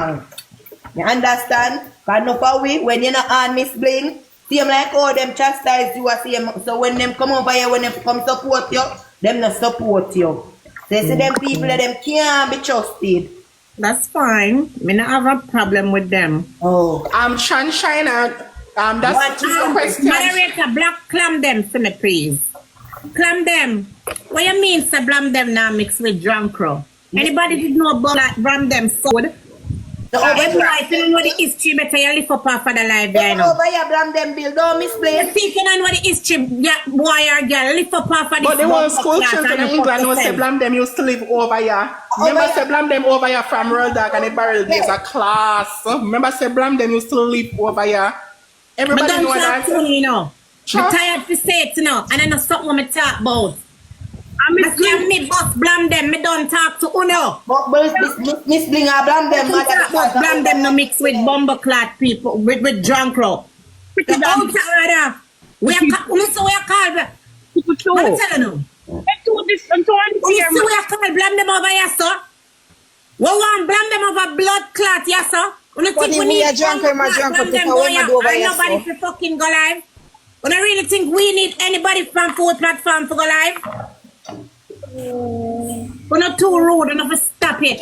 wrong. You understand? Because no for we, when you're not on Miss Bling, same like how them chastise you, same. So when them come over here, when them come support you, them not support you. They say them people, them can't be trusted. That's fine. Me not have a problem with them. Oh. Sunshine, that's two questions. Moderator, black Blamdem for me, please. Blamdem. What you mean, say Blamdem now mixed with drunk crow? Anybody did know about that Blamdem food? If I don't know the history, better you lift up off of the live there, you know. Over here, Blamdem bill, don't misplay. Speaking on what the history, yeah, boy or girl, lift up off of this. But the whole school children in England know say Blamdem used to live over here. Remember say Blamdem over here from Royal Dog and the Barrel Days a class. Remember say Blamdem used to live over here. Everybody know that. You know. I'm tired to say it, you know, and I know something what I talk about. Me boss Blamdem, me don't talk to Uno. But Miss Blinga, Blamdem, Blamdem no mix with bumbleclad people, with drunk row. The outsider. We are called. I'm telling you. We are called Blamdem over here, sir. We want Blamdem over blood clot, yes, sir. We think we need Blamdem go here, and nobody to fucking go live. We don't really think we need anybody from food platform to go live. We're not too rude enough to stop it.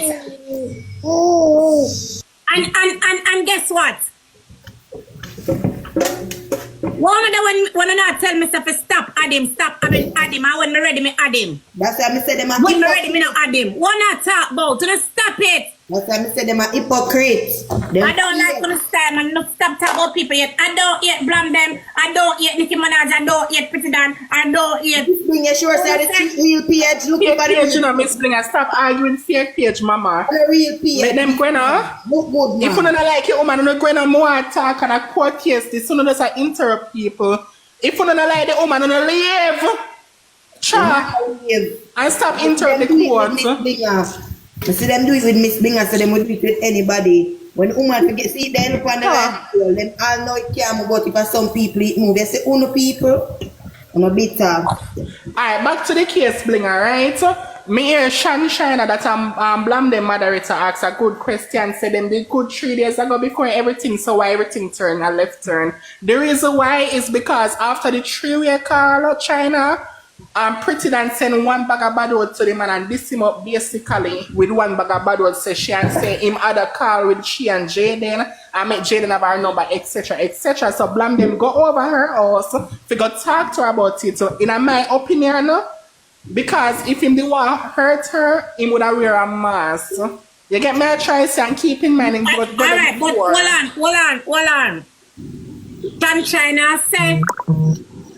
And guess what? One of the when not tell me to stop Adam, I when me ready me Adam. That's why I said them when me ready me not Adam. One not talk about to stop it. That's why I said them a hypocrite. I don't like to stand and not stop talking about people yet. I don't yet Blamdem. I don't yet Nicki Minaj. I don't yet Pretti. I don't yet. Bring your sure say the real page. Look over the page, you know, Miss Blinga. Stop arguing fake page, mama. The real page. Let them go now. Look good, man. If you don't like it, woman, you're going to more talk and a court case. This one does interrupt people. If you don't like the woman, you're leave. Cha. And stop interrupting the court. You see them do it with Miss Blinga, so them would do it with anybody. When woman forget, see they look on the right, then all know it can't move, but if some people it move, they say, uno people, I'm a bit Alright, back to the case, Blinga, right? Me hear Sunshine that Blamdem moderator asked a good question, said them did good 3 days ago before everything, so why everything turned a left turn? The reason why is because after the 3-way call, China, Pretti and send one bag of bad words to the man and diss him up basically with one bag of bad words, say she and say him had a call with she and Jaden and make Jaden have her number, etc. etc. So Blamdem go over her house to go talk to her about it. So in my opinion, because if him the one hurt her, he would have wear a mask. You get me a choice and keep in mind but alright, but hold on. China said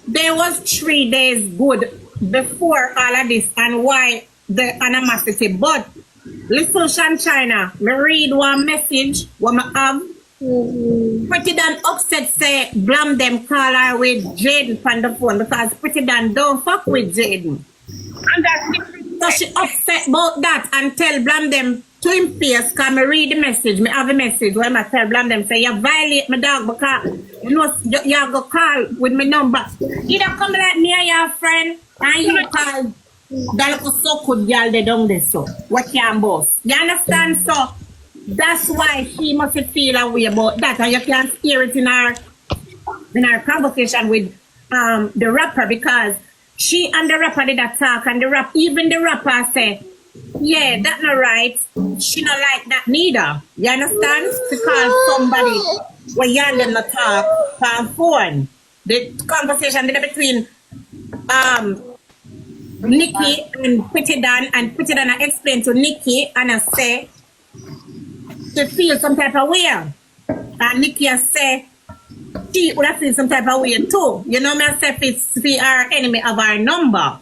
there was 3 days good before all of this and why the animosity. But listen, China, me read one message what I have. Pretti Dan upset say Blamdem call her with Jaden on the phone because Pretti Dan don't fuck with Jaden. And that's so she upset about that and tell Blamdem to him face, because I read the message, I have a message where I tell Blamdem say you violate my dog because you know you have to call with my number. You don't come like me and your friend and you call that so good girl they don't do so. What can boss? You understand? So that's why she must feel a way about that, and you can hear it in our conversation with the rapper, because she and the rapper did a talk, and even the rapper said, yeah, that's not right. She not like that neither. You understand? Because somebody when you and them not talk on phone. The conversation between Nicki and Pretti Dan, and Pretti Dan I explained to Nicki and I say she feel some type of way. And Nicki I say she would have feel some type of way too. You know me, I say it's our enemy of our number.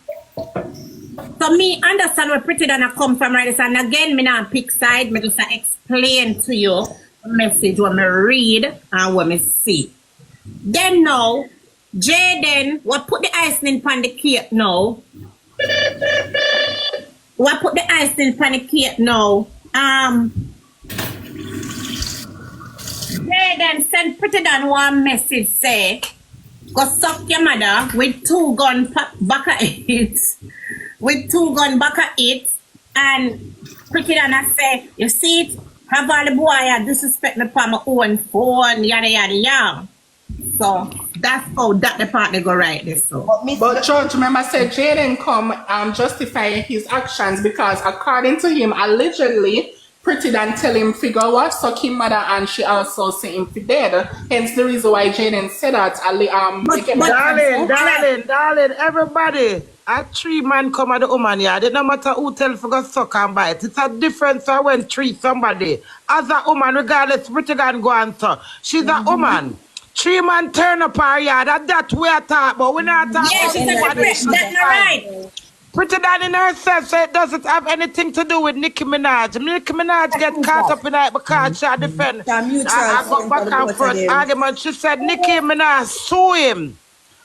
So me understand where Pretti Dan I come from, right? And again, me not pick side, me just explain to you the message when me read and when me see. Then now, Jaden, what put the icing on the cake now? What put the icing on the cake now? Jaden send Pretti Dan one message say, go suck your mother with 2 gun back at it. With 2 gun back at it, and Pretti Dan I say, you see it, have all the boy disrespect me for my own phone, yada yada yada. So that's how that the partner go right this so. But George, remember said Jaden come justify his actions because according to him, allegedly, Pretti Dan tell him figure what suck him mother and she also say him for dead. Hence the reason why Jaden said that. Darling, everybody. A 3 man come at the woman yard. It no matter who tell for go suck and bite. It's a difference when 3 somebody. As a woman, regardless, Pretti Dan go answer. She's a woman. 3 man turn up her yard. That's we are talking about. We're not talking yeah, about that's not right. Pretti Dan in herself so it doesn't have anything to do with Nicki Minaj. Nicki Minaj get caught up in that because she defend. I go back and forth argument. She said Nicki Minaj sue him,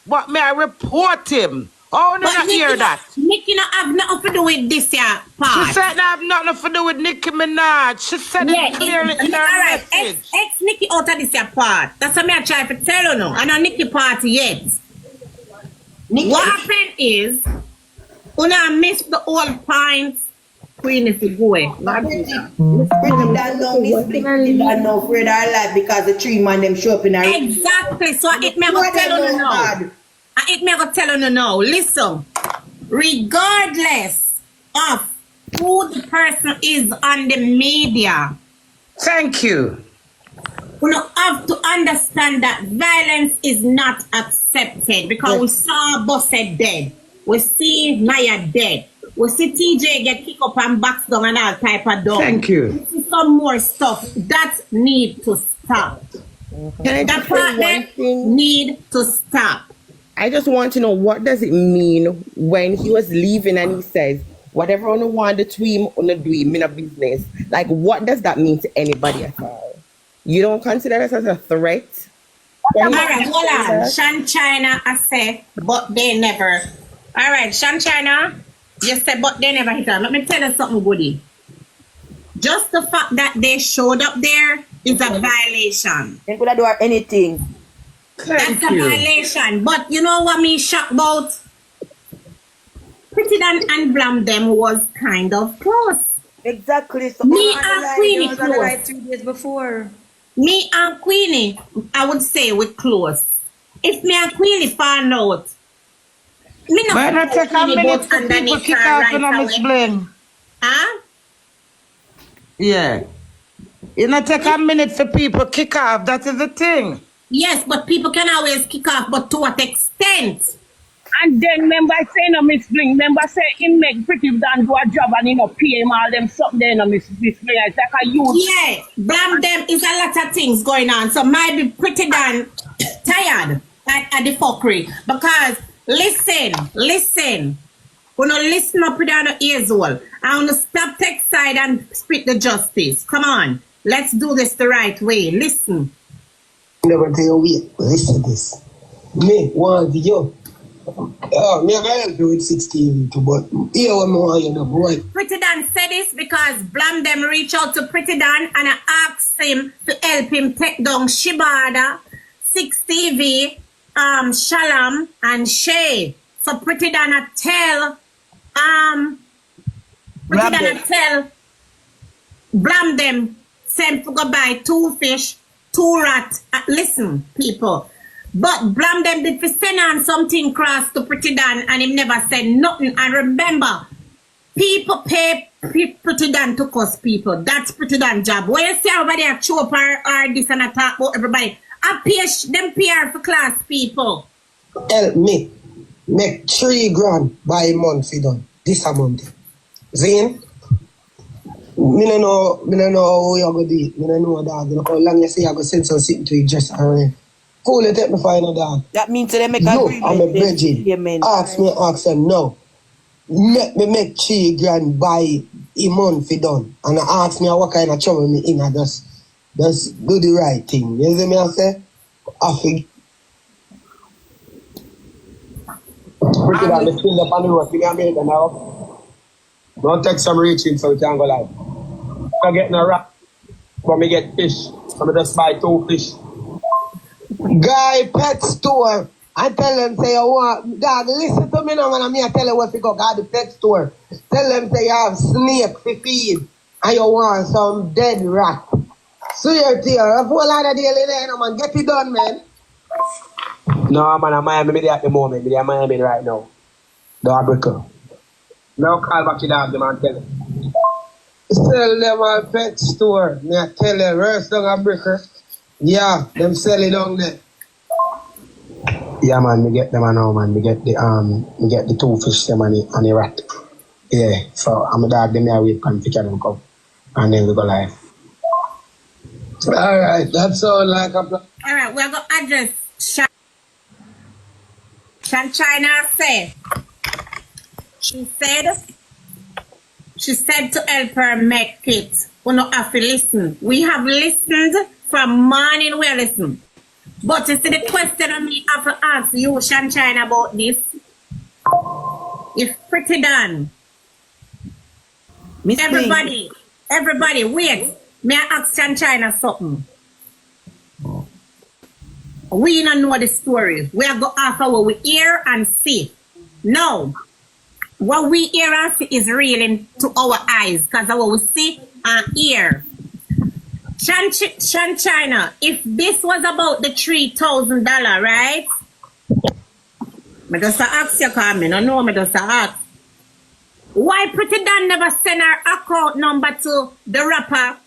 but may I report him? Oh, no, not hear that. Nicki not have nothing to do with this here part. She said not have nothing to do with Nicki Minaj. She said it clearly in her message. Ex Nicki out of this here part. That's what I try to tell you now. I know Nicki party yet. What happened is, when I missed the old points, Queen is going. Pretti Dan know Miss Bling. Pretti Dan know afraid her life because the 3 man them show up in her. Exactly. So it may go tell you now. It may go tell you now. Listen, regardless of who the person is on the media, thank you. you have to understand that violence is not accepted because we saw Bosse dead. We see Naya dead. We see TJ get kicked up and boxed down and all type of dog. Thank you. We see some more stuff that need to stop. That partner need to stop. I just want to know, what does it mean when he was leaving and he says, whatever on want to tweam on the do me no business? Like, what does that mean to anybody at all? You don't consider us as a threat? All right, hold on. Shan China, I say, but they never. All right, Shan China, you said, but they never hit her. Let me tell you something, goody. Just the fact that they showed up there is a violation. They could do anything. That's a violation. But you know what me shocked about? Pretti Dan and Blamdem was kind of close. Exactly. So me and Queenie close. Like 3 days before. Me and Queenie, I would say we're close. If me and Queenie found out, me not take a minute for people kick off on Miss Bling. Huh? Yeah. You not take a minute for people kick off. That is the thing. Yes, but people can always kick off, but to what extent? And then remember saying no Miss Bling, remember say him make Pretti Dan do a job and he no pay him all them something there no Miss Bling. It's like a youth. Yeah, Blamdem is a lot of things going on. So might be Pretti Dan tired at the fuckery. Because listen. We no listen up with our ears all. I want to stop take side and speak the justice. Come on. Let's do this the right way. Listen. Never tell you, wait, listen to this. Me, one video. Me have help you with 16, but here what more you know, boy. Pretti Dan said this because Blamdem reached out to Pretti Dan and I asked him to help him take down Shibada, 6TV, Shalom, and Shay. So Pretti Dan tell Blamdem send to go buy 2 fish, 2 rat. Pretti people. But Blamdem did for send on something cross to Pretti Dan and him never said nothing. And remember, people pay Pretti Dan to cost people. That's Pretti Dan job. When you see everybody a choke or this and a talk about everybody, I pay them PR for class people. Help me make 3 grand by a month for done. This a month. Zane? Me no know how you go do it. Me no know that. You know how long you say you go send some something to you just around. Cool, you take me final dog. That means they make no, agreement. I'm a virgin. Ask them now. Let me make 3 grand by a month for done. And I ask me what kind of trouble me in. I just do the right thing. You see me I say? I think. Pretty bad, let's fill up on the road. You can make it now. Don't take some reaching so we can go live. I'm getting a wrap. But me get fish. So I just buy 2 fish. Guy pet store. I tell them say you want dog, listen to me now when I tell you what to go. God the pet store. Tell them say you have snake for feed. and you want some dead rat. So you're there, a whole lot of daily there, no, man. Get it done, man. No, man, I'm Miami there at the moment. I'm Miami right now. The Africa. Now call back to the man, tell them. Sell them at pet store. Me I tell them, rest down a bricker. Yeah, them sell it down there. Yeah, man, me get them now, man. Me get the two fish them and the rat. Yeah, so I'm a dog them here wait and pick them come. And then we go live. Alright, that sound like a plan. Alright, we're going to address China say. She said to help her make it. We don't have to listen. We have listened from morning, we listen. But you see the question I have to ask you, China, about this. If Pretti done. Miss Everybody, wait. May I ask China something? We don't know the story. We are going after what we hear and see. No. What we hear and see is real into our eyes because of what we see and hear. China, if this was about the $3,000, right? I just ask you, because I don't know, I just ask. Why Pretti Dan never send her account number to the rapper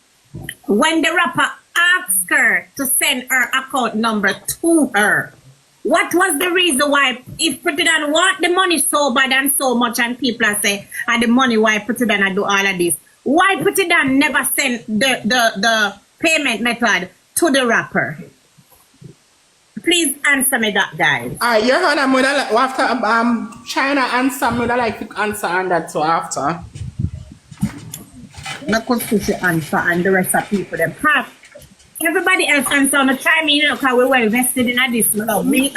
when the rapper asked her to send her account number to her? What was the reason why, if Pretti Dan want the money so bad and so much and people are saying, and the money why Pretti Dan do all of this? Why Pretti Dan never send the payment method to the rapper? Please answer me that, guys. Alright, Your Honor, after China answer, I would like to answer on that too after. Not constitution answer and the rest of people them have. Everybody else answer on the try me, you know, because we're well vested in this. Me,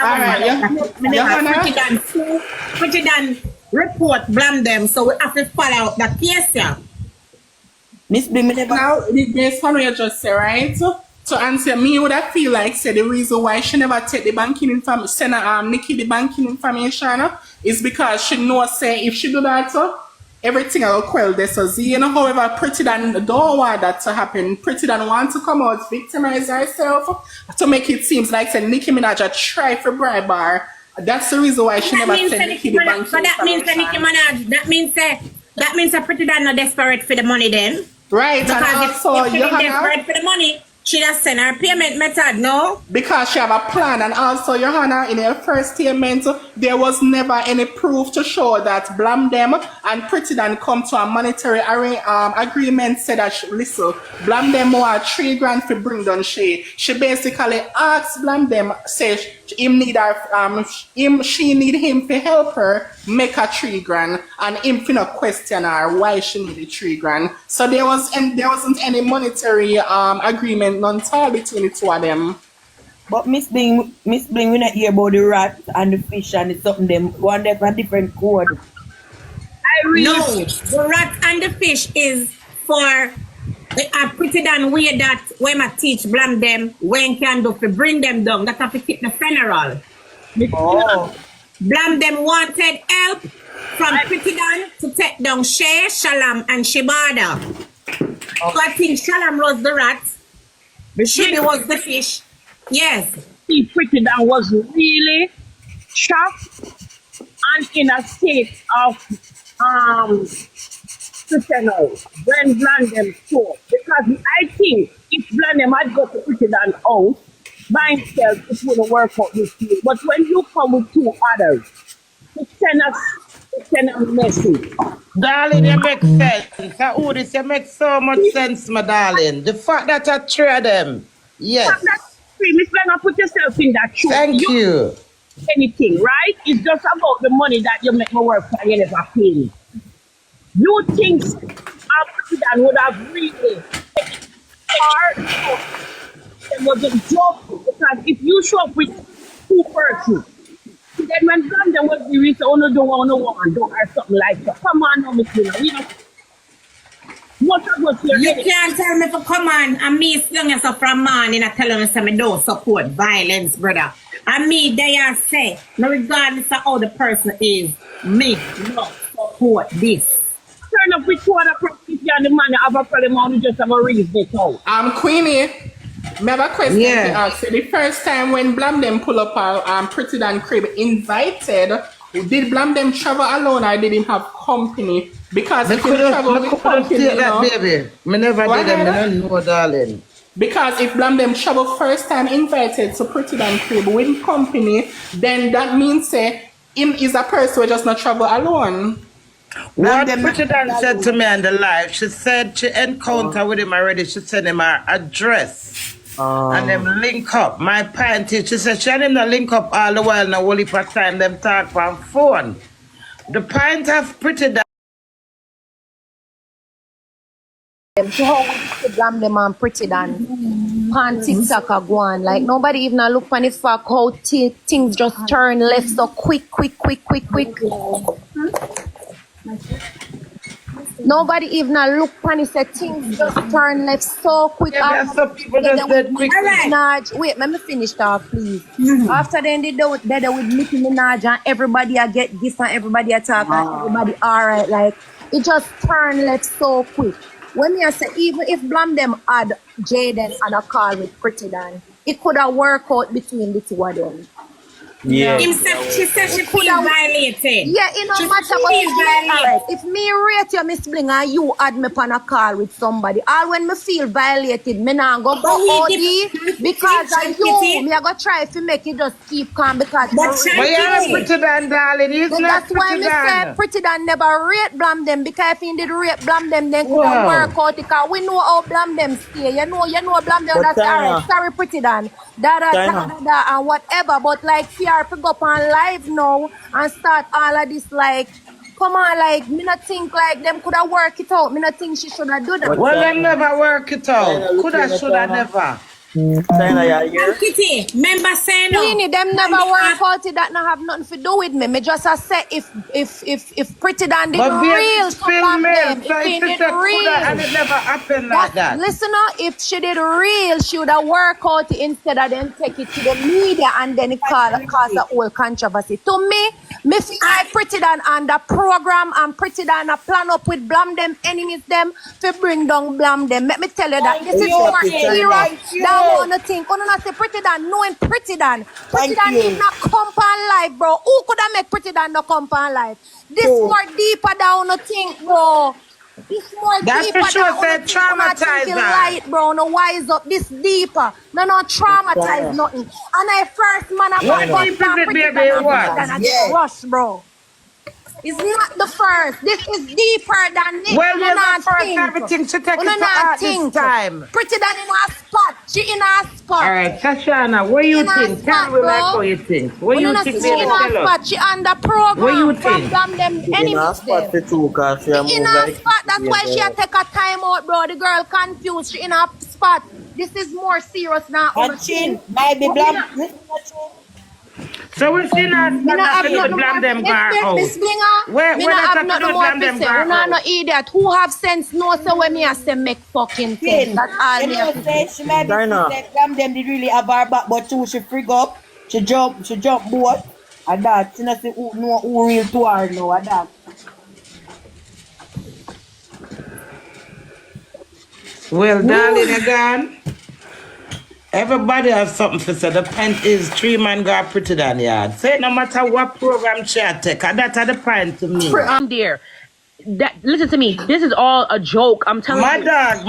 Pretti Dan report Blamdem, so we have to follow out the case, yeah. Miss Bling, Now, based on what you just said, right? To answer me, would I feel like say the reason why she never take the banking information, send Nicki the banking information is because she knows say if she do that, everything will quell this. So you know, however, Pretti Dan don't want that to happen. Pretti Dan want to come out victimize herself to make it seems like say Nicki Minaj a try for bribe her. That's the reason why she never send Nicki the banking information. But that means that Nicki Minaj, that means that Pretti Dan not desperate for the money then. Right, because and also if desperate for the money, she just send her payment method, no? Because she have a plan, and also, Your Honor, in her first statement, there was never any proof to show that Blamdem and Pretti Dan come to a monetary agreement, said that, listen, Blamdem want $3,000 for bring down she. She basically asked Blamdem, say she need him to help her make a $3,000, and him to not question her why she needed $3,000. So there wasn't any monetary agreement none tall between the two of them. but Miss Bling, we not hear about the rat and the fish and the something them. One they have a different code. No, the rat and the fish is for Pretti Dan way that when I teach Blamdem when can do to bring them down. That have to keep the funeral. Oh. Blamdem wanted help from Pretti Dan to take down Shay, Shalom, and Shibada. So I think Shalom was the rat. Shibi was the fish. Yes. Pretti Dan was really shocked and in a state of when Blamdem spoke. Because I think if Blamdem had got to Pretti Dan out by himself, it wouldn't work out this way. But when you come with two others, it send a message. Darling, it makes sense. This makes so much sense, my darling. The fact that I trade them. Yes. Miss Blinga, put yourself in that shoe. Thank you. Anything, right? It's just about the money that you make me work for, you never pay me. You think Pretti Dan would have really hard? It wasn't joking, because if you show up with two persons, then when Blamdem was the reason, oh no, don't want or something like that. Come on, no, Miss Blinga, we don't. What was your You can't tell me to come on and me slung yourself from morning and tell me say me don't support violence, brother. And me there say, no regardless of how the person is, me don't support this. turn up with two other properties Pretty and the man have a problem, only just have a reason it out. Queenie, me have a question to Yeah. ask. The first time when Blamdem pull up Pretty Dan crib invited, did Blamdem travel alone or did he have company? Because Me if he travel couldn't with company, see you that, know, baby. Me never Go did them. ahead. Me don't know, darling. because if Blamdem travel first time invited to Pretty Dan crib with company, then that means say him is a person who just not travel alone. What Blamdem- Pretty Dan said to me on the live, she said she encountered with him already. She sent him her address. And them link up. My point is, she said she and him not link up all the while. Now, only for time them talk on phone. The point of Pretty Dan. To how we Blamdem and Pretti Dan on TikTok are going. Like nobody even a look on the fact how things just turn left so quick. Nobody even a look on it say things just turn left so quick. Yeah, After some people just dead quick. Minaj, wait, let me finish that, please. After then they do there with Nicki Minaj and everybody I get this and everybody attack and everybody alright. Like it just turn left so quick. When me I say even if Blamdem had Jaden and a call with Pretti Dan, it could have worked out between the two of them. Yeah. She said she feel violated. Yeah, it no She matter feel what. violated. If me rate you, Miss Blinga, and you add me on a call with somebody, all when me feel violated, me nah go But we OD did- because of you. Kitty. Me I go try to make it just keep calm because But But you're a Pretty Dan, darling. He's then not that's why Pretty me say Dan. Pretti Dan never rate Blamdem because if he did rate Blamdem, then could Wow. work out because we know how Blamdem stay. You know Blamdem. That's alright. Sorry, Pretti Dan. Da, and whatever. But like, fear pick up on live now and start all of this like. Come on, like, me not think like them could have worked it out. Me not think she should have done that. Well, them never work it out. Coulda, shoulda, never. China, yeah, here. Kitty, member say no. Queenie, them never work out it. That not have nothing to do with me. Me just a say if Pretti Dan did But be real a to film mail. Blamdem, So if he if she did said coulda real. and it never happened like that. Listen up, if she did real, she would have worked out it instead of them take it to the media and then it cause a whole controversy. To me feel like Pretti Dan on the program and Pretti Dan a plan up with Blamdem enemies them to bring down Blamdem. Let me tell you that this is more serious than one think. Oh, no, say Pretti Dan, knowing Pretti Dan. Pretti Dan did not come on live, bro. Who could have make Pretti Dan not come on live? This more deeper down the thing, bro. This more That deeper for sure than said traumatizer. light, bro. No wise up. This deeper. No traumatize nothing. And I first man I What got deep is it, baby? What? and I get rush, bro. It's not the first. This is deeper than this. Well, You you're not the first think. everything she take You it to not heart think. this time. Pretti Dan in her spot. She in her spot. All right, Tashana, what you In her think? Tell spot, me like bro. how you think. What You you know, think, she baby? in her Tell us. spot. She on the program. What you from think? Blamdem In enemies a spot them. too, cause she a move In her like spot, that's why she had take a time out, bro. The girl confused. She in her spot. This is more serious now. And Chin, might be Blamdem. So we see now Me not have nothing to nothing blame them more. car Miss out. Blinga, Where- me where not that have have to nothing do more with to them say. car We not out? no idiot. Who have sense know so when me I say make fucking sense. Chin, That's all you me know, have to say say. she might be China. say Blamdem did really have her back, but too she frig up. She jump boat. And that, she not say who real to her now, and that. Well, darling, again. Everybody has something to say. The point is 3 man got Pretti Dan yard. Say no matter what program she take, and that's the point to me. I'm there. That listen to me. This is all a joke. I'm telling My you. dog.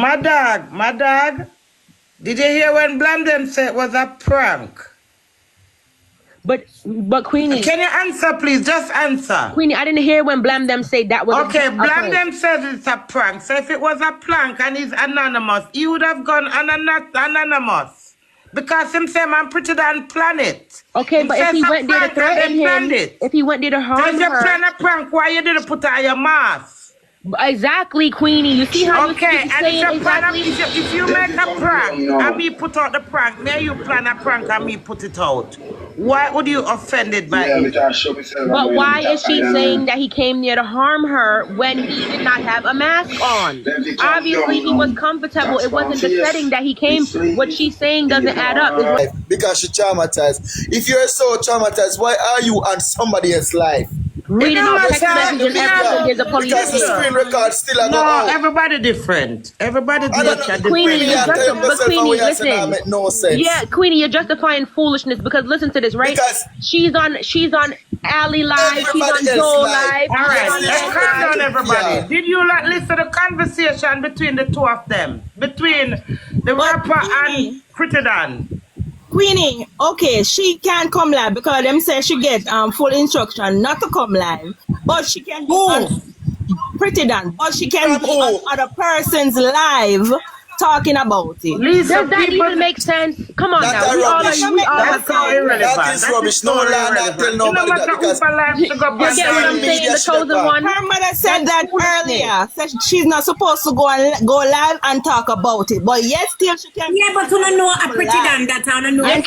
Did you hear when Blamdem said it was a prank? But Queenie, Can you answer, please? Just answer. Queenie, I didn't hear when Blamdem say that was Okay, a prank. Blamdem says it's a prank. So if it was a prank and he's anonymous, he would have gone anonymous. Because him say man Pretti Dan plan it. Okay, Him but say if he it's a went there to prank and threaten they planned him, it. if he went there to So harm if you her, plan a prank, why you didn't put on your mask? exactly, Queenie. You see how Okay, you and saying if you, plan a, exactly? if you make a prank and me put out the prank, then you plan a prank and me put it out. Why would you offended by it? But why is she saying that he came there to harm her when he did not have a mask on? Obviously, he was comfortable. It wasn't the setting that he came. What she's saying doesn't add up. Is what Because she traumatized. If you're so traumatized, why are you on somebody else's life? It reading don't out text matter. message and everything. There's a police Because the case. screen record still a go No, out. everybody different. Everybody I don't know. different. Queenie, Queenie, you I tell you but myself Queenie, and we are saying that listen. make no sense. Yeah, Queenie, you're justifying foolishness because listen to this, right? Because she's on Ali Live, she's on everybody else Joe live. Live. All right, Yes, let's yes, calm down, everybody. yeah. Did you like listen to the conversation between the two of them, between the rapper and Pretti Dan? Queenie, okay, she can't come live because them say she get full instruction not to come live, but she can do on Pretti Dan, but she can be on other person's live talking about it. Lisa, Does that people, even make sense? Come on That's now. We all, rubbish. we all that's so irrelevant. That is rubbish. No land that tell nobody that because you get what I'm saying? The chosen one. Her mother said that earlier. Said she's not supposed to go live and talk about it, but yet still she can. Yeah, but you don't know a Pretti Dan that I don't know. Then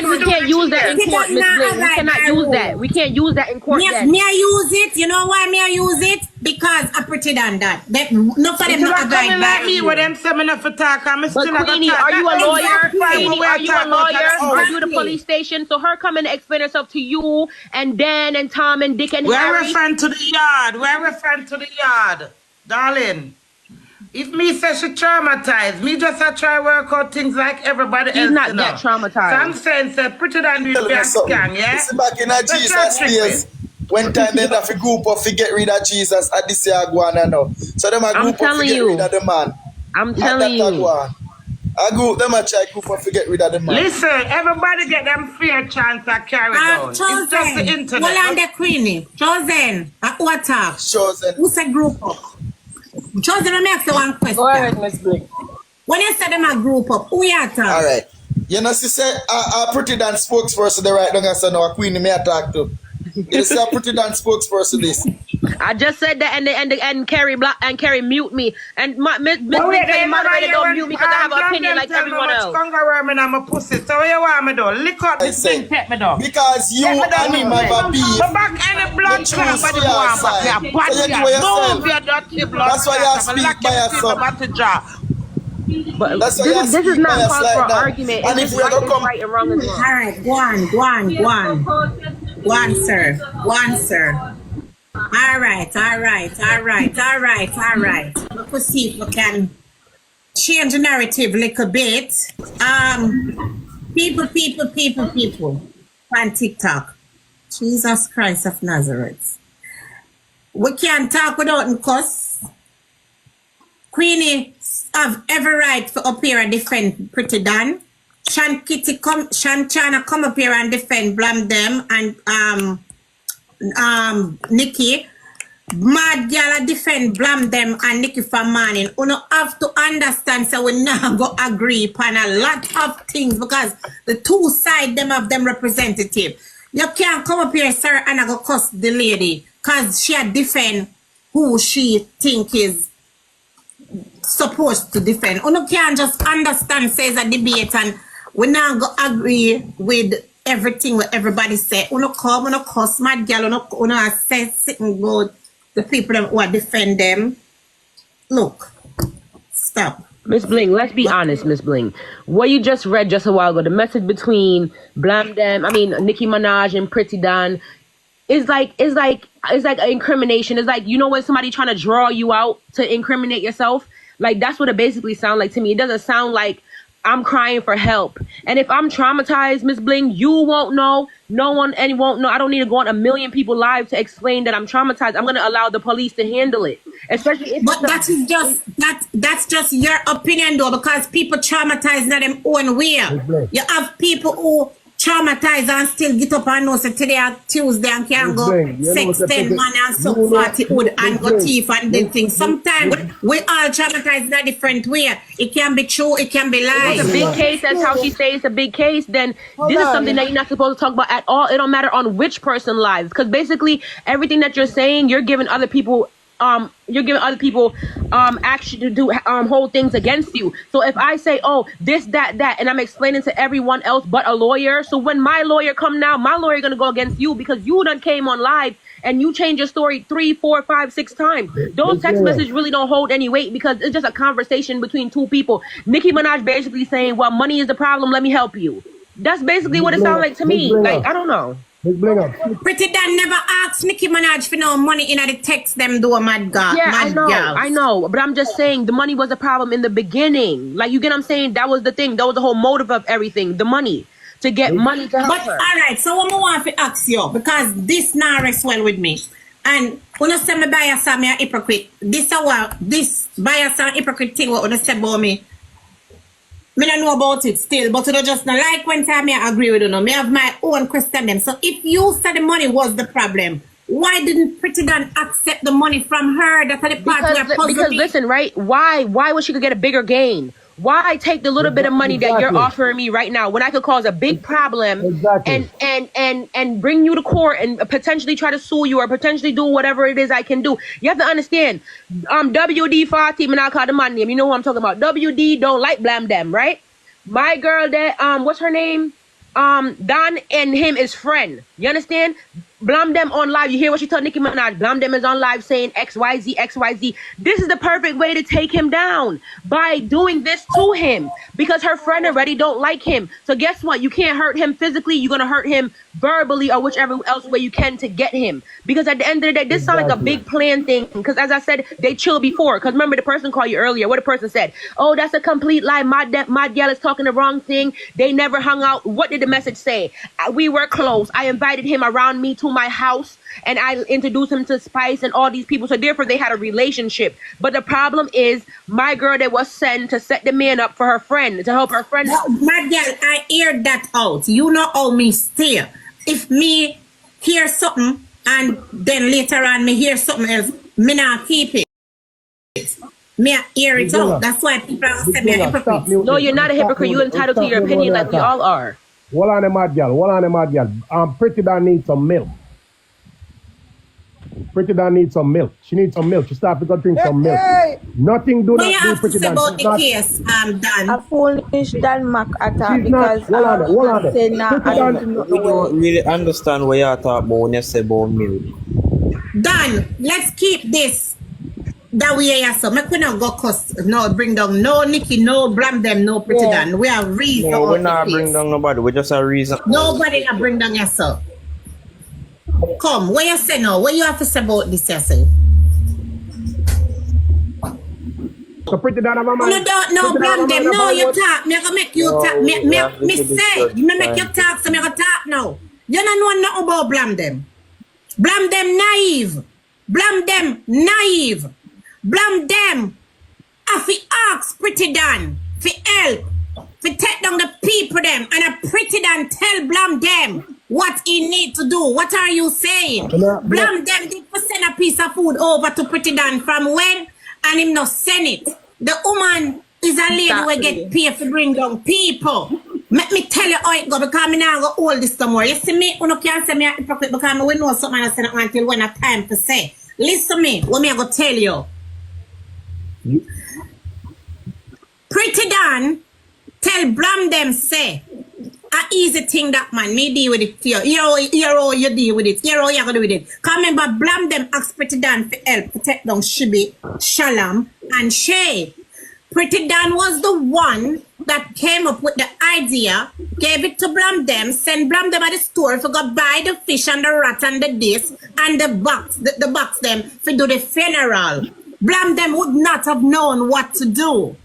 we can't use that in court, Miss Bling. We cannot use that. We can't use that in court. Me I use it. You know why me I use it? Because a Pretti Dan that. Not for them You not are a coming guide like by me you. with them seminar for talk. I'm But still Queenie, are you a lawyer? Queenie, are you a lawyer? Are you the police station? So her coming to explain herself to you and Dan and Tom and Dick and We're Harry. referring to the yard. We're referring to the yard. Darling, if me say she traumatized, me just a try work out things like everybody else. She's not you know. that traumatized. So I'm saying, say, Pretti Dan do Tell be me a something. scam, yeah? This is back in a Let's Jesus not trick days. When time they have a group of to get rid of Jesus at this year go on and now. So them a I'm group of to telling get you. rid of the man. I'm And telling that a you. go on. A group them a try group of to get rid of the man. Listen, everybody get them fair chance to carry down. It's just the Chosen. internet. Hold on the Queenie. Chosen. What talk? Chosen. Who's a group up? Chosen, let me ask you one question. Go ahead, Miss Bling. When you say them a group up, who you talk? All right. You know, she said a Pretti Dan spokesperson they right down and say no a Queen me attack to. You see a Pretti Dan spokesperson this. I just said that and Carrie mute me and my Miss Oh, wait, Bling moderator don't mute me because I have an opinion like everyone else. I'm a pussy. So what you want me do? Lick up I this say, thing, take me down. because you Take me down, and him man. have a beef. But back any blood You clot, choose but you for your want back side. here. Bad So you do girl. yourself. Move your dirty blood That's why you clot. speak Lock by your teeth yourself. about the jaw. But That's why this is not bias cause like for an that. argument. And It's if just we right go is come, right and wrong is wrong. All right, go on. Go on, sir. Go on, sir. All right. Let's see if we can change the narrative a little bit. People on TikTok. Jesus Christ of Nazareth. We can't talk without a cuss. Queenie have every right to appear and defend Pretti Dan. Shantana come up here and defend Blamdem and Nicki. Mad Gala defend Blamdem and Nicki for morning. You don't have to understand, so we now go agree upon a lot of things because the two sides them of them representative. You can't come up here, sir, and I go cuss the lady because she defend who she think is supposed to defend. You can't just understand, says a debate, and we now go agree with everything what everybody say. You come, you cuss mad girl, you say something good. The people who are defend them. Look, stop. Miss Bling, let's be honest, Miss Bling. What you just read just a while ago, the message between Nicki Minaj and Pretti Dan is like an incrimination. It's like, you know when somebody trying to draw you out to incriminate yourself? Like that's what it basically sounds like to me. It doesn't sound like I'm crying for help. And if I'm traumatized, Miss Bling, you won't know. No one won't know. I don't need to go on 1 million people live to explain that I'm traumatized. I'm going to allow the police to handle it. Especially if but that's just your opinion though, because people traumatize in their own way. You have people who traumatize and still get up and know so today are Tuesday and can go sex 10 man and so 40 wood and go thief and do things. Sometimes we all traumatize in a different way. It can be true, it can be lies. It's a big case, that's how she says it's a big case, then this is something that you're not supposed to talk about at all. It don't matter on which person lives. Because basically everything that you're saying, you're giving other people action to do hold things against you. So if I say, oh, this, that, and I'm explaining to everyone else but a lawyer, so when my lawyer come now, my lawyer gonna go against you because you done came on live and you change your story 3, 4, 5, 6 times. Those text messages really don't hold any weight because it's just a conversation between two people. Nicki Minaj basically saying, well, money is the problem, let me help you. That's basically what it sounds like to me. Like, I don't know. Miss Blinga. Pretty Dan never asked Nicki Minaj for no money in the text them do a mad girl. Yeah, mad girls. I know, but I'm just saying the money was a problem in the beginning. Like, you get what I'm saying? That was the thing. That was the whole motive of everything, the money. To get money to help But her. all right, so what I want to ask you, because this now rests well with me. And when you say my bias and me a hypocrite, this bias and hypocrite thing what you say about me don't know about it still, but you just not like when time I agree with you. Me have my own question them. So if you said the money was the problem, why didn't Pretti Dan accept the money from her? That's the part where because listen, right? Why would she could get a bigger gain? Why take the little bit of money that you're offering me right now when I could cause a big problem and bring you to court and potentially try to sue you or potentially do whatever it is I can do? You have to understand, WD-40, and I'll call the man name. You know who I'm talking about. WD don't like Blamdem, right? My girl that, what's her name? Don and him is friend. You understand? Blamdem on live. You hear what she told Nicki Minaj? Blamdem is on live saying XYZ, XYZ. This is the perfect way to take him down by doing this to him because her friend already don't like him. So guess what? You can't hurt him physically. You're going to hurt him verbally or whichever else way you can to get him. Because at the end of the day, this sounds like a big plan thing. Because as I said, they chill before. Because remember the person called you earlier. What the person said? Oh, that's a complete lie. My gal is talking the wrong thing. They never hung out. What did the message say? We were close. I invited him around me to my house and I introduced him to Spice and all these people. So therefore they had a relationship. But the problem is my girl that was sent to set the man up for her friend, to help her friend. My girl, I hear that out. You know how me stay. If me hear something and then later on me hear something else, me not keep it. Me I hear it out. That's why people are saying me a hypocrite. No, you're not a hypocrite. You're entitled to your opinion like we all are. Hold on, mad girl. Pretti Dan needs some milk. Pretti Dan needs some milk. She needs some milk. She starts to go drink some milk. Nothing do What not you do have to Pretti say Dan. about the case, Dan? A foolish Denmark attack She's not. because Hold on. say nah, Pretti Dan. We don't really understand what you're talking about when you say about milk. Dan, let's keep this that way here. So make we not go cost no bring down no Nicki, no Blamdem, no Pretti Dan. We have reason. No, we're not bring down nobody. We just a reason. Nobody not bring down yourself. Come, what you say now? What you have to say about this yourself? So Pretti Dan, mama. No, don't no Blamdem. No, you talk. Me gonna make you talk. Me say. Me make you talk. So me gonna talk now. You don't know nothing about Blamdem. Blamdem naive. Blamdem naive. Blamdem. If he ask Pretti Dan for help, for take down the people them, and a Pretti Dan tell Blamdem what he need to do. What are you saying? Blamdem did send a piece of food over to Pretti Dan from when, and him not send it. The woman is a lady who get paid to bring down people. Let me tell you how it go because me now go hold this no more. You see me, you can't say me a hypocrite because me know something I say until when a time to say. Listen me, what me I go tell you. Pretti Dan tell Blamdem say a easy thing that man, me deal with it here. Here how you deal with it. Here how you gonna do with it. Cause remember Blamdem asked Pretti Dan for help to take down Shibi, Shalom, and Shay. Pretti Dan was the one that came up with the idea, gave it to Blamdem, send Blamdem at the store for go buy the fish and the rat and the this and the box, the box them for do the funeral. Blamdem would not have known what to do.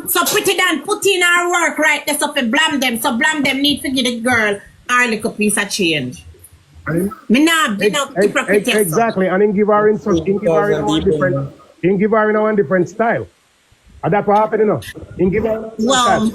So Pretti Dan put in our work right there so for Blamdem. So Blamdem need to give the girl our little piece of change. Me nah be no hypocrite. Exactly, and then give her in a different style. And that's what happened, you know. In give her well,